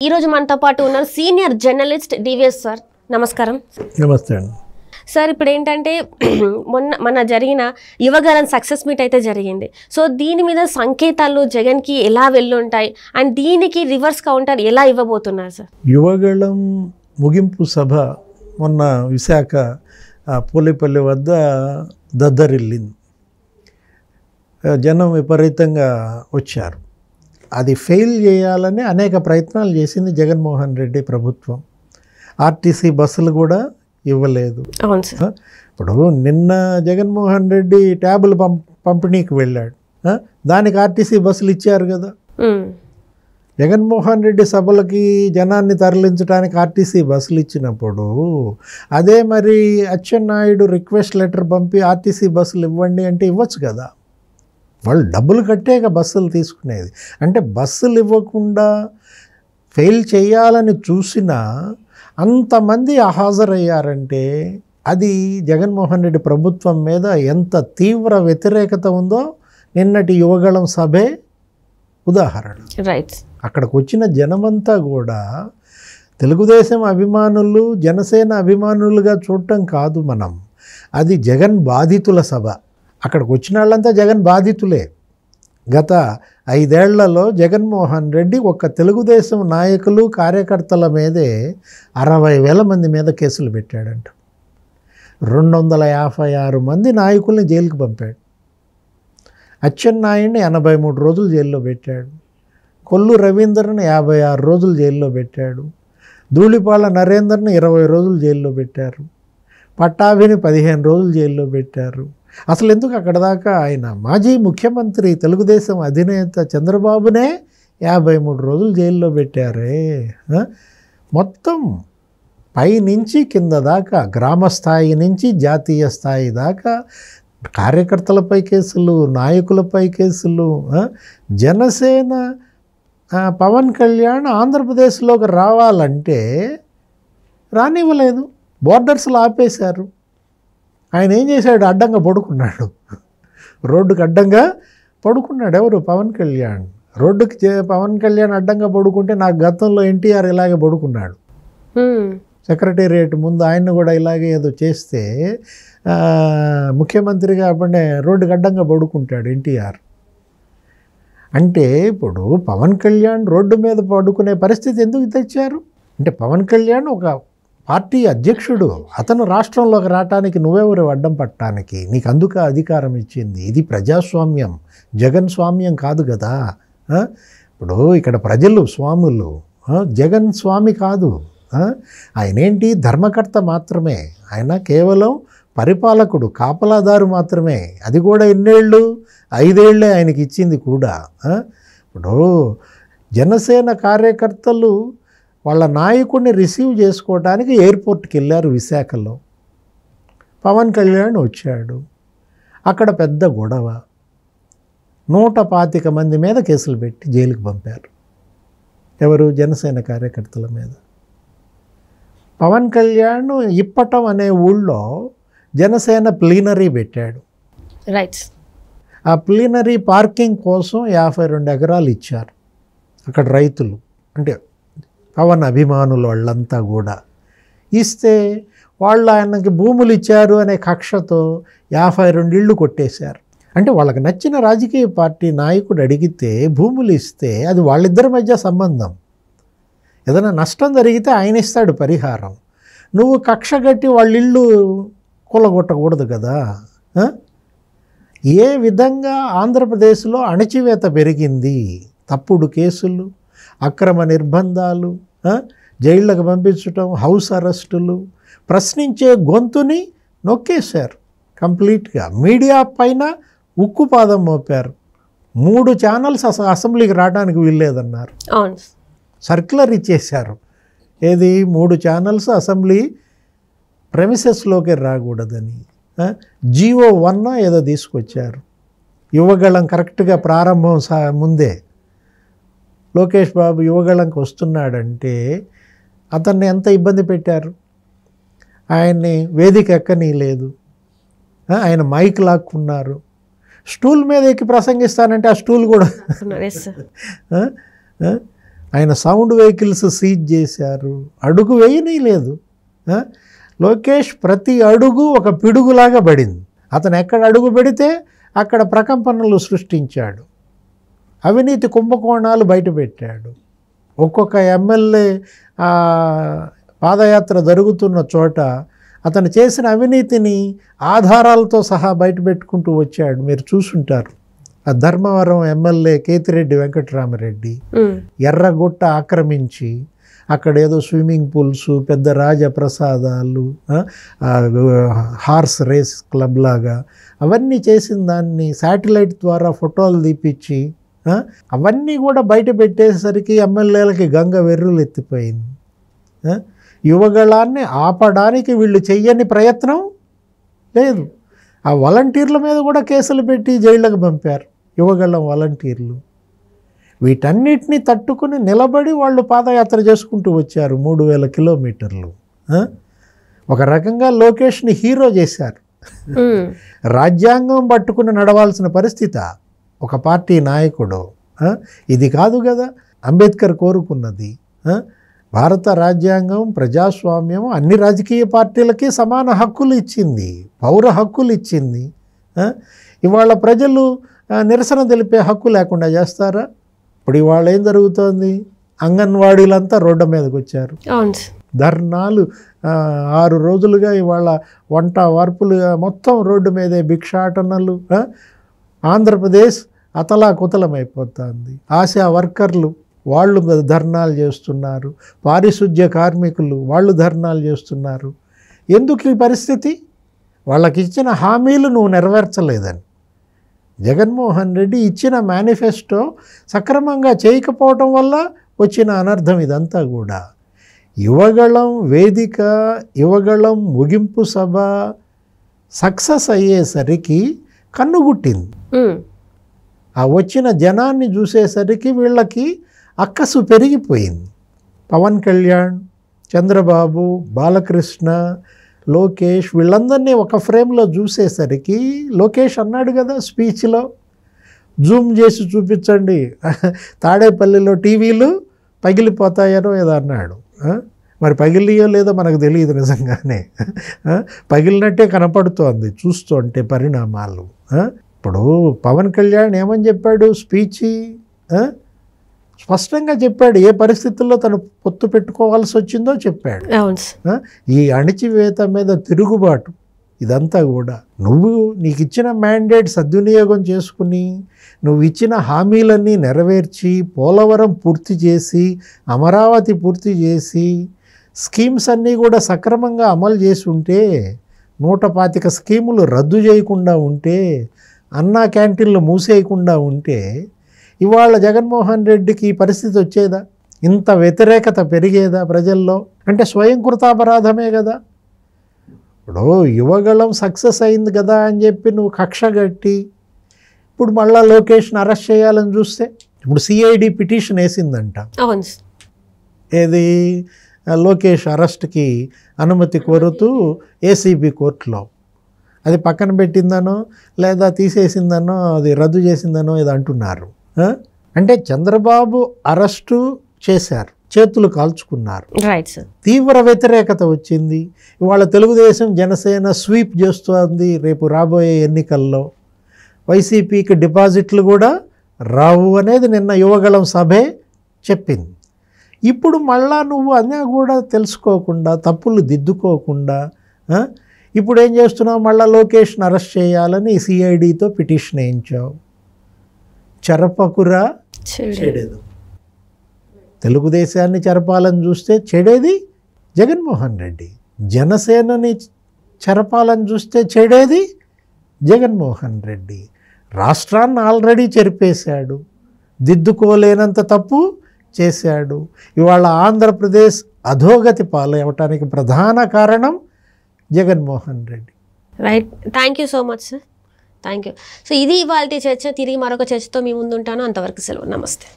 ఈ రోజు మనతో పాటు ఉన్నారు సీనియర్ జర్నలిస్ట్ డివిఎస్ సార్. నమస్కారం. నమస్తే అండి సార్. ఇప్పుడు ఏంటంటే మన జరిగిన యువగలం సక్సెస్ మీట్ అయితే జరిగింది. సో దీని మీద సంకేతాలు జగన్కి ఎలా వెళ్ళుంటాయి అండ్ దీనికి రివర్స్ కౌంటర్ ఎలా ఇవ్వబోతున్నారు సార్? యువగళం ముగింపు సభ మొన్న విశాఖ పోలేపల్లి వద్ద దద్దరిల్లింది. జనం విపరీతంగా వచ్చారు. అది ఫెయిల్ చేయాలని అనేక ప్రయత్నాలు చేసింది జగన్మోహన్ రెడ్డి ప్రభుత్వం. ఆర్టీసీ బస్సులు కూడా ఇవ్వలేదు. అవును సార్. ఇప్పుడు నిన్న జగన్మోహన్ రెడ్డి ట్యాబులు పంపిణీకి వెళ్ళాడు. దానికి ఆర్టీసీ బస్సులు ఇచ్చారు కదా. జగన్మోహన్ రెడ్డి సభలకి జనాన్ని తరలించడానికి ఆర్టీసీ బస్సులు ఇచ్చినప్పుడు అదే మరి అచ్చెన్నాయుడు రిక్వెస్ట్ లెటర్ పంపి ఆర్టీసీ బస్సులు ఇవ్వండి అంటే ఇవ్వచ్చు కదా. వాళ్ళు డబ్బులు కట్టేక బస్సులు తీసుకునేది. అంటే బస్సులు ఇవ్వకుండా ఫెయిల్ చేయాలని చూసినా అంతమంది హాజరయ్యారంటే అది జగన్మోహన్ రెడ్డి ప్రభుత్వం మీద ఎంత తీవ్ర వ్యతిరేకత ఉందో నిన్నటి యువగళం సభే ఉదాహరణ. రైట్. అక్కడికి వచ్చిన జనమంతా కూడా తెలుగుదేశం అభిమానులు, జనసేన అభిమానులుగా చూడటం కాదు మనం, అది జగన్ బాధితుల సభ. అక్కడికి వచ్చిన వాళ్ళంతా జగన్ బాధితులే. గత 5 ఏళ్లలో జగన్మోహన్ రెడ్డి ఒక్క తెలుగుదేశం నాయకులు కార్యకర్తల మీదే 60,000 మంది మీద కేసులు పెట్టాడంట. 256 మంది నాయకుల్ని జైలుకి పంపాడు. అచ్చెన్నాయుడిని 83 రోజులు జైల్లో పెట్టాడు. కొల్లు రవీంద్రని 56 రోజులు జైల్లో పెట్టాడు. ధూళిపాల నరేందర్ని 20 రోజులు జైల్లో పెట్టారు. పట్టాభిని 15 రోజులు జైల్లో పెట్టారు. అసలు ఎందుకు అక్కడ దాకా ఆయన మాజీ ముఖ్యమంత్రి తెలుగుదేశం అధినేత చంద్రబాబునే 53 రోజులు జైల్లో పెట్టారే. మొత్తం పైనుంచి కింద దాకా, గ్రామ స్థాయి నుంచి జాతీయ స్థాయి దాకా కార్యకర్తలపై కేసులు, నాయకులపై కేసులు. జనసేన పవన్ కళ్యాణ్ ఆంధ్రప్రదేశ్లోకి రావాలంటే రానివ్వలేదు, బోర్డర్స్లో ఆపేశారు. ఆయన ఏం చేశాడు? అడ్డంగా పడుకున్నాడు, రోడ్డుకి అడ్డంగా పడుకున్నాడు. ఎవరు? పవన్ కళ్యాణ్. రోడ్డుకి పవన్ కళ్యాణ్ అడ్డంగా పడుకుంటే నాకు గతంలో ఎన్టీఆర్ ఇలాగే పడుకున్నాడు. సెక్రటేరియట్ ముందు ఆయన్ని కూడా ఇలాగే ఏదో చేస్తే ముఖ్యమంత్రిగా అప్పుడే రోడ్డుకి అడ్డంగా పడుకుంటాడు ఎన్టీఆర్. అంటే ఇప్పుడు పవన్ కళ్యాణ్ రోడ్డు మీద పడుకునే పరిస్థితి ఎందుకు తెచ్చారు అంటే, పవన్ కళ్యాణ్ ఒక పార్టీ అధ్యక్షుడు, అతను రాష్ట్రంలోకి రావటానికి నువ్వెవరు అడ్డం పట్టడానికి? నీకు అందుక అధికారం ఇచ్చింది. ఇది ప్రజాస్వామ్యం, జగన్ స్వామ్యం కాదు కదా. ఇప్పుడు ఇక్కడ ప్రజలు స్వాములు, జగన్ స్వామి కాదు. ఆయన ఏంటి? ధర్మకర్త మాత్రమే. ఆయన కేవలం పరిపాలకుడు, కాపలాదారు మాత్రమే. అది కూడా ఎన్నేళ్ళు? 5 ఏళ్లే ఆయనకి ఇచ్చింది కూడా. ఇప్పుడు జనసేన కార్యకర్తలు వాళ్ళ నాయకుడిని రిసీవ్ చేసుకోవడానికి ఎయిర్పోర్ట్కి వెళ్ళారు విశాఖలో. పవన్ కళ్యాణ్ వచ్చాడు. అక్కడ పెద్ద గొడవ, 125 మంది మీద కేసులు పెట్టి జైలుకి పంపారు. ఎవరు? జనసేన కార్యకర్తల మీద. పవన్ కళ్యాణ్ ఇప్పటం అనే ఊళ్ళో జనసేన ప్లీనరీ పెట్టాడు. రైట్. ఆ ప్లీనరీ పార్కింగ్ కోసం 52 ఎకరాలు ఇచ్చారు. అక్కడ రైతులు అంటే పవన్ అభిమానులు వాళ్ళంతా కూడా ఇస్తే వాళ్ళు ఆయనకి భూములు ఇచ్చారు అనే కక్షతో 52 ఇళ్ళు కొట్టేశారు. అంటే వాళ్ళకి నచ్చిన రాజకీయ పార్టీ నాయకుడు అడిగితే భూములు ఇస్తే అది వాళ్ళిద్దరి మధ్య సంబంధం. ఏదైనా నష్టం జరిగితే ఆయన ఇస్తాడు పరిహారం. నువ్వు కక్ష కట్టి వాళ్ళ ఇళ్ళు కూలగొట్టకూడదు కదా. ఏ విధంగా ఆంధ్రప్రదేశ్లో అణచివేత పెరిగింది, తప్పుడు కేసులు, అక్రమ నిర్బంధాలు, జైళ్ళకు పంపించటం, హౌస్ అరెస్టులు, ప్రశ్నించే గొంతుని నొక్కేశారు కంప్లీట్గా. మీడియా పైన ఉక్కుపాదం మోపారు. 3 ఛానల్స్ అసెంబ్లీకి రావడానికి వీల్లేదన్నారు. సర్క్యులర్ ఇచ్చేశారు. ఏది? 3 ఛానల్స్ అసెంబ్లీ ప్రెమిసెస్లోకి రాకూడదని. GO 1 ఏదో తీసుకొచ్చారు. యువగళం కరెక్ట్గా ప్రారంభం ముందే లోకేష్ బాబు యువగళంకి వస్తున్నాడంటే అతన్ని ఎంత ఇబ్బంది పెట్టారు. ఆయన్ని వేదిక ఎక్కనీయలేదు. ఆయన మైక్ లాక్కున్నారు. స్టూల్ మీద ఎక్కి ప్రసంగిస్తానంటే ఆ స్టూల్ కూడా ఆయన సౌండ్ వెహికల్స్ సీజ్ చేశారు, అడుగు వేయనే లేదు. లోకేష్ ప్రతి అడుగు ఒక పిడుగులాగా పడింది. అతను ఎక్కడ అడుగు పెడితే అక్కడ ప్రకంపనలు సృష్టించాడు, అవినీతి కుంభకోణాలు బయటపెట్టాడు. ఒక్కొక్క ఎమ్మెల్యే పాదయాత్ర జరుగుతున్న చోట అతను చేసిన అవినీతిని ఆధారాలతో సహా బయటపెట్టుకుంటూ వచ్చాడు. మీరు చూసుంటారు. ఆ ధర్మవరం ఎమ్మెల్యే కేతిరెడ్డి వెంకటరామరెడ్డి ఎర్రగుట్ట ఆక్రమించి అక్కడ ఏదో స్విమ్మింగ్ పూల్స్, పెద్ద రాజప్రసాదాలు, హార్స్ రేస్ క్లబ్ లాగా అవన్నీ చేసిన దాన్ని శాటిలైట్ ద్వారా ఫోటోలు తీపిచ్చి అవన్నీ కూడా బయట పెట్టేసరికి ఎమ్మెల్యేలకి గంగ వెర్రులు ఎత్తిపోయింది. యువగళాన్ని ఆపడానికి వీళ్ళు చెయ్యని ప్రయత్నం లేదు. ఆ వాలంటీర్ల మీద కూడా కేసులు పెట్టి జైళ్ళకు పంపారు యువగళం వాలంటీర్లు. వీటన్నిటిని తట్టుకుని నిలబడి వాళ్ళు పాదయాత్ర చేసుకుంటూ వచ్చారు 3000 కిలోమీటర్లు. ఒక రకంగా లోకేష్ని హీరో చేశారు. రాజ్యాంగం పట్టుకుని నడవాల్సిన పరిస్థితి ఒక పార్టీ నాయకుడు. ఇది కాదు కదా అంబేద్కర్ కోరుకున్నది. భారత రాజ్యాంగం ప్రజాస్వామ్యం అన్ని రాజకీయ పార్టీలకి సమాన హక్కులు ఇచ్చింది, పౌర హక్కులు ఇచ్చింది. ఇవాళ ప్రజలు నిరసన తెలిపే హక్కు లేకుండా చేస్తారా? ఇప్పుడు ఇవాళ ఏం జరుగుతోంది? అంగన్వాడీలంతా రోడ్డు మీదకి వచ్చారు, ధర్నాలు 6 రోజులుగా. ఇవాళ వంట వార్పులుగా మొత్తం రోడ్డు మీదే భిక్షాటనలు. ఆంధ్రప్రదేశ్ అతలాకుతలమైపోతుంది. ఆశా వర్కర్లు వాళ్ళు ధర్నాలు చేస్తున్నారు, పారిశుద్ధ్య కార్మికులు వాళ్ళు ధర్నాలు చేస్తున్నారు. ఎందుకు ఈ పరిస్థితి? వాళ్ళకి ఇచ్చిన హామీలు నువ్వు నెరవేర్చలేదని. జగన్మోహన్ రెడ్డి ఇచ్చిన మేనిఫెస్టో సక్రమంగా చేయకపోవటం వల్ల వచ్చిన అనర్థం ఇదంతా కూడా. యువగళం వేదిక, యువగళం ముగింపు సభ సక్సెస్ అయ్యేసరికి కన్నుగుట్టింది. ఆ వచ్చిన జనాన్ని చూసేసరికి వీళ్ళకి అక్కసు పెరిగిపోయింది. పవన్ కళ్యాణ్, చంద్రబాబు, బాలకృష్ణ, లోకేష్ వీళ్ళందరినీ ఒక ఫ్రేమ్లో చూసేసరికి లోకేష్ అన్నాడు కదా స్పీచ్లో, జూమ్ చేసి చూపించండి, తాడేపల్లిలో టీవీలు పగిలిపోతాయనో ఏదో అన్నాడు. మరి పగిలియో లేదో మనకు తెలియదు నిజంగానే. పగిలినట్టే కనపడుతోంది చూస్తుంటే పరిణామాలు. ఇప్పుడు పవన్ కళ్యాణ్ ఏమని చెప్పాడు స్పీచ్? స్పష్టంగా చెప్పాడు ఏ పరిస్థితుల్లో తను పొత్తు పెట్టుకోవాల్సి వచ్చిందో చెప్పాడు. ఈ అణిచివేత మీద తిరుగుబాటు ఇదంతా కూడా నీకు ఇచ్చిన మ్యాండేట్ సద్వినియోగం చేసుకుని నువ్వు ఇచ్చిన హామీలన్నీ నెరవేర్చి పోలవరం పూర్తి చేసి అమరావతి పూర్తి చేసి స్కీమ్స్ అన్నీ కూడా సక్రమంగా అమలు చేసి ఉంటే, 125 స్కీములు రద్దు చేయకుండా ఉంటే, అన్నా క్యాంటీన్లు మూసేయకుండా ఉంటే ఇవాళ జగన్మోహన్ రెడ్డికి ఈ పరిస్థితి వచ్చేదా? ఇంత వ్యతిరేకత పెరిగేదా ప్రజల్లో? అంటే స్వయం కృతాపరాధమే కదా. ఇప్పుడు యువగళం సక్సెస్ అయింది కదా అని చెప్పి నువ్వు కక్ష కట్టి ఇప్పుడు మళ్ళీ లోకేష్ని అరెస్ట్ చేయాలని చూస్తే, ఇప్పుడు సిఐడి పిటిషన్ వేసిందంట. ఏది లోకేష్ అరెస్ట్కి అనుమతి కోరుతూ ఏసీబీ కోర్టులో. అది పక్కన పెట్టిందనో లేదా తీసేసిందనో అది రద్దు చేసిందనో ఇది అంటున్నారు. అంటే చంద్రబాబు అరెస్టు చేశారు, చేతులు కాల్చుకున్నారు, తీవ్ర వ్యతిరేకత వచ్చింది. ఇవాళ తెలుగుదేశం జనసేన స్వీప్ చేస్తోంది. రేపు రాబోయే ఎన్నికల్లో వైసీపీకి డిపాజిట్లు కూడా రావు అనేది నిన్న యువగళం సభే చెప్పింది. ఇప్పుడు మళ్ళా నువ్వు అన్నీ కూడా తెలుసుకోకుండా తప్పులు దిద్దుకోకుండా ఇప్పుడు ఏం చేస్తున్నావు? మళ్ళీ లోకేష్ని అరెస్ట్ చేయాలని సిఐడితో పిటిషన్ వేయించావు. చెరపకురా చెడేదు. తెలుగుదేశాన్ని చెరపాలని చూస్తే చెడేది జగన్మోహన్ రెడ్డి, జనసేనని చెరపాలని చూస్తే చెడేది జగన్మోహన్ రెడ్డి. రాష్ట్రాన్ని ఆల్రెడీ చెరిపేశాడు, దిద్దుకోలేనంత తప్పు చేశాడు. ఇవాళ ఆంధ్రప్రదేశ్ అధోగతి పాలవటానికి ప్రధాన కారణం Jaganmohan Reddy. Right, thank you so much sir, thank you. So ఇది ఇవాళ చర్చ. తిరిగి మరొక చర్చతో మీ ముందుంటాను. అంతవరకు సెలవు. నమస్తే.